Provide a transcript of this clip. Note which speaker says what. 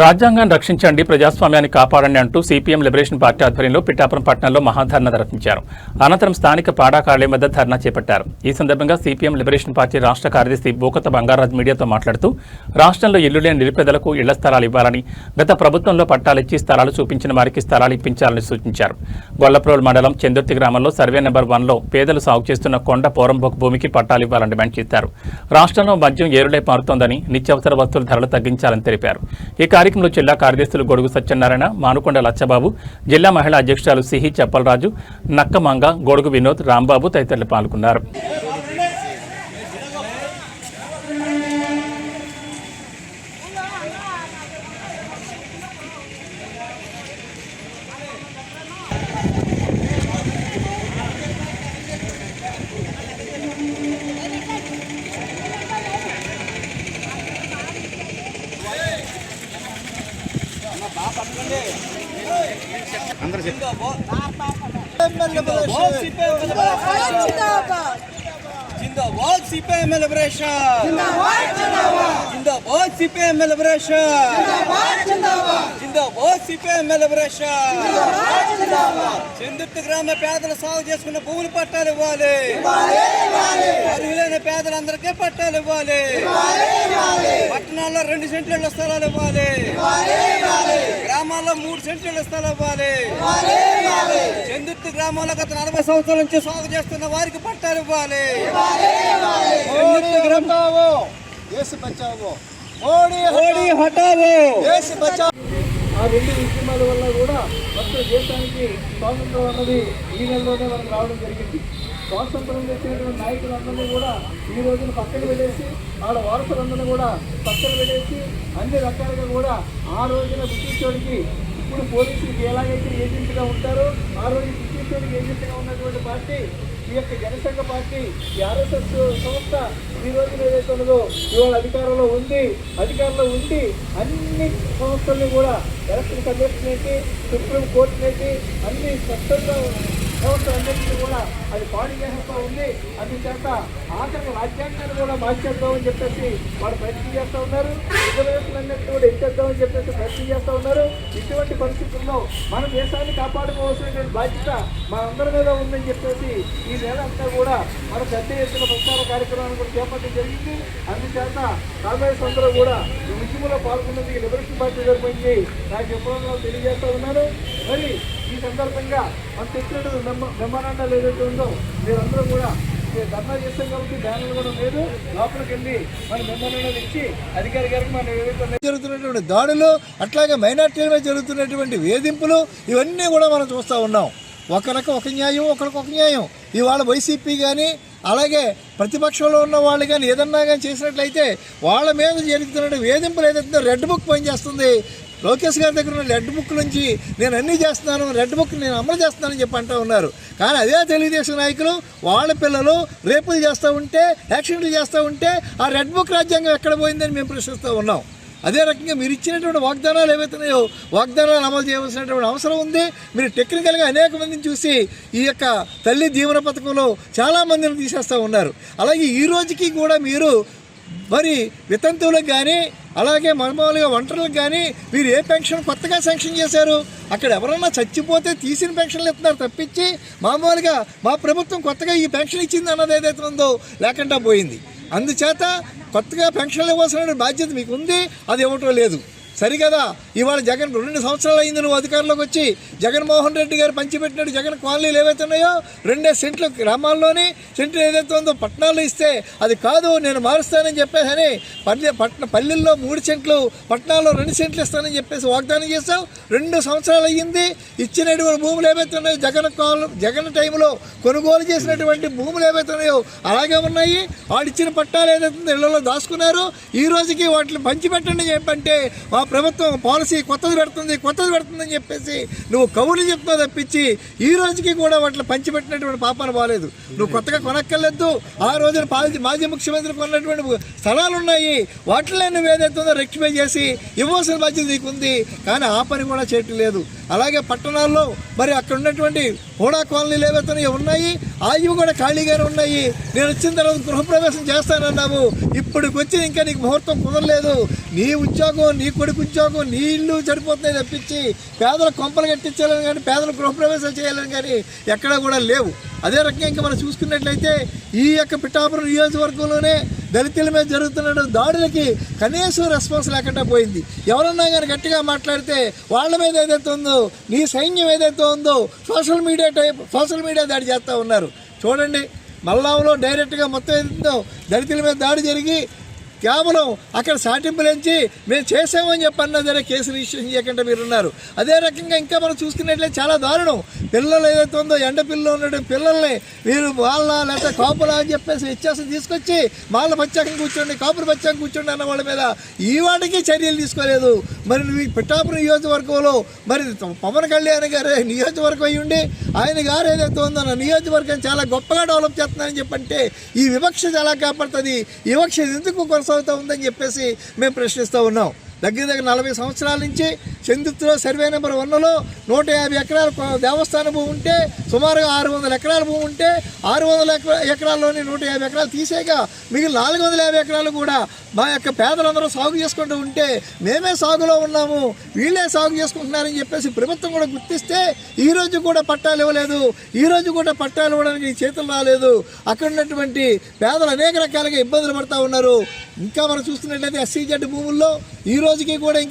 Speaker 1: రాజ్యాంగాన్ని రక్షించండి, ప్రజాస్వామ్యాన్ని కాపాడండి అంటూ సిపిఎం లిబరేషన్ పార్టీ ఆధ్వర్యంలో పిఠాపురం పట్టణంలో మహాధర్నా నిర్వహించారు. అనంతరం స్థానిక పాడా కార్యాలయం వద్ద ధర్నా చేపట్టారు. ఈ సందర్భంగా సిపిఎం లిబరేషన్ పార్టీ రాష్ట్ర కార్యదర్శి బోకత బంగారాజ్ మీడియాతో మాట్లాడుతూ రాష్ట్రంలో ఇల్లు లేని నిరుపేదలకు ఇళ్ల స్థలాలు ఇవ్వాలని, గత ప్రభుత్వంలో పట్టాలిచ్చి స్థలాలు చూపించిన వారికి స్థలాలు ఇప్పించాలని సూచించారు. గొల్లప్రోల్ మండలం చందుర్తి గ్రామంలో సర్వే నెంబర్ 1లో పేదలు సాగు చేస్తున్న కొండ పోరంబోకు భూమికి పట్టాలు ఇవ్వాలని డిమాండ్ చేశారు. రాష్ట్రంలో మద్యం ఏరులై మారుతోందని, నిత్యావసర వస్తువుల ధరలు తగ్గించాలని తెలిపారు. ఈ కార్యక్రమంలో జిల్లా కార్యదర్శులు గొడుగు సత్యనారాయణ, మానుకొండ లచ్చబాబు, జిల్లా మహిళా అధ్యక్షురాలు సిహి చెప్పలరాజు, నక్కమంగ, గొడుగు వినోద్, రాంబాబు తదితరులు పాల్గొన్నారు.
Speaker 2: जिंदाबाद सीपीएम लिबरेशन, जिंदाबाद सीपीएम लिबरेशन, जिंदाबाद सीपीएम लिबरेशन. చందుర్తి గ్రామ పేదలు సాగు చేసుకున్న భూములు పట్టాలు ఇవ్వాలి, అర్హులైన పేదలందరికీ పట్టాలు ఇవ్వాలి, పట్టణాల్లో 2 సెంట్ల స్థలాలు ఇవ్వాలి, గ్రామాల్లో 3 సెంట్ల స్థలాలు ఇవ్వాలి. చందుర్తి గ్రామంలో గత 40 సంవత్సరాల నుంచి సాగు చేస్తున్న వారికి పట్టాలు ఇవ్వాలి.
Speaker 3: ఆ 2 ఉద్యమాల వల్ల కూడా మొత్తం దేశానికి స్వాతంత్రం అన్నది ఈ నెలలోనే మనకు రావడం జరిగింది. స్వాతంత్రం తెచ్చినటువంటి నాయకులందరినీ కూడా ఈ రోజున పక్కన పెట్టేసి, వాళ్ళ వారసులందరినీ కూడా పక్కన పెట్టేసి, అన్ని రకాలుగా కూడా ఆ రోజున బ్రిటిషోడికి, ఇప్పుడు పోలీసులకి ఎలాగైతే ఏజెంట్గా ఉంటారో ఆ రోజు బ్రిటిషోడికి ఏజెంట్గా ఉన్నటువంటి పార్టీ ఈ యొక్క జనసంఘ పార్టీ, ఈ ఆర్ఎస్ఎస్ సంస్థ ఈ రోజున ఏదైతే ఉన్నదో ఇవాళ అధికారంలో ఉండి అన్ని సంస్థల్ని కూడా ఎలక్షన్ కమిషన్ ఏంటి, సుప్రీం కోర్టు ఏంటి, అన్ని స్పష్టంగా సంస్థలన్నింటినీ కూడా అది పాడు చేస్తూ ఉంది. అందుచేత ఆఖరి రాజ్యాంగాన్ని కూడా మార్చేద్దామని చెప్పేసి వాళ్ళు ప్రయత్నం చేస్తూ ఉన్నారు. రిజర్వేషన్లన్నింటినీ కూడా ఇచ్చేద్దామని చెప్పేసి ప్రయత్నం చేస్తూ ఉన్నారు. ఇటువంటి పరిస్థితుల్లో మన దేశాన్ని కాపాడుకోవాల్సినటువంటి బాధ్యత మనందరి మీద ఉందని చెప్పేసి ఈ నెల అంతా కూడా మన పెద్ద ఎత్తున ప్రచార కార్యక్రమాన్ని కూడా చేపట్టడం జరిగింది. అందుచేత కాంగ్రెస్ అందరూ కూడా ఈ ఉద్యమంలో పాల్గొన్నది లిబరేషన్ పార్టీ తరపున నాకు ఎప్పుడో తెలియజేస్తూ ఉన్నాను. మరి ఈ సందర్భంగా మన తెచ్చినట్టు మెమోరాండాలు ఏదైతే ఉందో మీరందరూ కూడా ధర్నా చేస్తాం కాబట్టి బ్యానర్లు కూడా లేదు, లోపలికి వెళ్ళి మన మెమోరాండాలు ఇచ్చి అధికారి గారికి మనం ఏదైతే
Speaker 4: జరుగుతున్నటువంటి దాడులు, అట్లాగే మైనార్టీల మీద జరుగుతున్నటువంటి వేధింపులు, ఇవన్నీ కూడా మనం చూస్తూ ఉన్నాం. ఒకరికి ఒక న్యాయం, ఒకరికి ఒక న్యాయం. ఇవాళ వైసీపీ కానీ అలాగే ప్రతిపక్షంలో ఉన్న వాళ్ళు కానీ ఏదన్నా కానీ చేసినట్లయితే వాళ్ళ మీద జరుగుతున్న వేధింపులు ఏదైతే రెడ్ బుక్ పనిచేస్తుంది. లోకేష్ గారి దగ్గర ఉన్న రెడ్ బుక్ నుంచి నేను అన్నీ చేస్తున్నాను, రెడ్ బుక్ నేను అమలు చేస్తున్నానని చెప్పి అంటూ ఉన్నారు. కానీ అదే తెలుగుదేశం నాయకులు వాళ్ళ పిల్లలు రేపులు చేస్తూ ఉంటే, యాక్సిడెంట్లు చేస్తూ ఉంటే ఆ రెడ్ బుక్ రాజ్యాంగం ఎక్కడ పోయిందని మేము ప్రశ్నిస్తూ ఉన్నాం. అదే రకంగా మీరు ఇచ్చినటువంటి వాగ్దానాలు ఏవైతున్నాయో వాగ్దానాలు అమలు చేయవలసినటువంటి అవసరం ఉంది. మీరు టెక్నికల్గా అనేక మందిని చూసి ఈ యొక్క తల్లి దీవెన పథకంలో చాలామందిని తీసేస్తూ ఉన్నారు. అలాగే ఈ రోజుకి కూడా మీరు మరి వితంతువులకు కానీ అలాగే మామూలుగా ఒంటరులకు కానీ మీరు ఏ పెన్షన్ కొత్తగా శాంక్షన్ చేశారు? అక్కడ ఎవరన్నా చచ్చిపోతే తీసిన పెన్షన్లు ఇస్తున్నారు తప్పించి మామూలుగా మా ప్రభుత్వం కొత్తగా ఈ పెన్షన్ ఇచ్చింది అన్నది ఏదైతే ఉందో లేకుండా పోయింది. అందుచేత కొత్తగా పెన్షన్లు ఇవ్వాల్సిన బాధ్యత మీకు ఉంది, అది ఇవ్వటం లేదు. సరికదా ఇవాళ జగన్ 2 సంవత్సరాలు అయింది నువ్వు అధికారంలోకి వచ్చి. జగన్మోహన్ రెడ్డి గారు పంచిపెట్టినట్టు జగన్ కాలనీలు ఏవైతే ఉన్నాయో 2 సెంట్లు గ్రామాల్లోని సెంట్లు ఏదైతే ఉందో పట్టణాల్లో ఇస్తే అది కాదు నేను మారుస్తానని చెప్పేసి పల్లెల్లో 3 సెంట్లు, పట్టణాల్లో 2 సెంట్లు ఇస్తానని చెప్పేసి వాగ్దానం చేశావు. 2 సంవత్సరాలు అయ్యింది. ఇచ్చినటువంటి భూములు ఏవైతే ఉన్నాయో జగన్ టైంలో కొనుగోలు చేసినటువంటి భూములు ఏవైతే ఉన్నాయో అలాగే ఉన్నాయి. వాడిచ్చిన పట్టాలు ఏదైతే ఇళ్లలో దాచుకున్నారో ఈ రోజుకి వాటిని పంచిపెట్టండి చెప్పంటే మా ప్రభుత్వం పాలసీ కొత్తది పెడుతుందని చెప్పేసి నువ్వు కవులు చెప్తున్నావు తప్పించి ఈ రోజుకి కూడా వాటిని పంచిపెట్టినటువంటి పాపాలు బాలేదు. నువ్వు కొత్తగా కొనక్కర్లేదు. ఆ రోజున మాజీ ముఖ్యమంత్రి కొన్నటువంటి స్థలాలు ఉన్నాయి, వాటిలో నువ్వు ఏదైతే ఉందో రెక్టిఫై చేసి ఇవ్వాల్సిన బాధ్యత నీకుంది. కానీ ఆ పని కూడా చేయటం లేదు. అలాగే పట్టణాల్లో మరి అక్కడ ఉన్నటువంటి హోడా కాలనీలు ఏవైతే ఉన్నాయి ఇవి కూడా ఖాళీగానే ఉన్నాయి. నేను వచ్చిన తర్వాత గృహప్రవేశం చేస్తానన్నావు, ఇప్పటికి వచ్చి ఇంకా నీకు ముహూర్తం కుదరలేదు. నీ ఉద్యోగం, నీ కొడుకు ఉద్యోగం, నీ ఇల్లు సరిపోతున్నాయి తప్పించి పేదల కొంపలు కట్టించాలని కానీ పేదల గృహప్రవేశాలు చేయాలని కానీ ఎక్కడా కూడా లేవు. అదే రకంగా ఇంకా మనం చూసుకున్నట్లయితే ఈ యొక్క పిఠాపురం నియోజకవర్గంలోనే దళితుల మీద జరుగుతున్న దాడులకి కనీసం రెస్పాన్స్ లేకుండా పోయింది. ఎవరన్నా కానీ గట్టిగా మాట్లాడితే వాళ్ళ మీద ఏదైతే ఉందో, నీ సైన్యం ఏదైతే ఉందో సోషల్ మీడియా దాడి చేస్తూ ఉన్నారు. చూడండి, మల్లాంలో డైరెక్ట్గా మొత్తం ఏదైతుందో దళితుల మీద దాడి జరిగి కేవలం అక్కడ సాటింపులేంచి మేము చేసామని చెప్పన్నా సరే కేసు రిజిస్ట్రేషన్ చేయకుండా మీరున్నారు. అదే రకంగా ఇంకా మనం చూసుకున్నట్లయితే చాలా దారుణం. పిల్లలు ఏదైతే ఉందో ఎండ పిల్లలు ఉన్న పిల్లల్ని మీరు వాళ్ళ లేకపోతే కాపులా అని చెప్పేసి వ్యత్యాసం తీసుకొచ్చి వాళ్ళ ప్రత్యేకంగా కూర్చోండి, కాపులు ప్రత్యేకంగా కూర్చోండి అన్న వాళ్ళ మీద ఈ వాటికి చర్యలు తీసుకోలేదు. మరి నువ్వు పిఠాపురం నియోజకవర్గంలో మరి పవన్ కళ్యాణ్ గారు నియోజకవర్గం అయ్యి ఉండి ఆయన గారు ఏదైతే ఉందో నా నియోజకవర్గం చాలా గొప్పగా డెవలప్ చేస్తున్నారని చెప్పంటే ఈ వివక్ష చాలా కాపాడుతుంది. ఈ వివక్ష ఎందుకు కొనసాగుతూ ఉందని చెప్పేసి మేము ప్రశ్నిస్తూ ఉన్నాం. దగ్గర 40 సంవత్సరాల నుంచి చందుర్తిలో సర్వే నెంబర్ 1లో 150 ఎకరాల దేవస్థాన భూమి ఉంటే సుమారుగా 600 ఎకరాల భూమి ఉంటే 600 ఎకరాల్లోని 150 ఎకరాలు తీసేగా మిగిలిన 450 ఎకరాలు కూడా మా యొక్క పేదలందరూ సాగు చేసుకుంటూ ఉంటే మేమే సాగులో ఉన్నాము, వీళ్ళే సాగు చేసుకుంటున్నారని చెప్పేసి ప్రభుత్వం కూడా గుర్తిస్తే ఈరోజు కూడా పట్టాలు ఇవ్వలేదు. ఈరోజు కూడా పట్టాలు ఇవ్వడానికి చేతులు రాలేదు. అక్కడ ఉన్నటువంటి పేదలు అనేక రకాలుగా ఇబ్బందులు పడుతూ ఉన్నారు. ఇంకా మనం చూస్తున్నట్లయితే SCZ భూముల్లో ఈ రోజుకి కూడా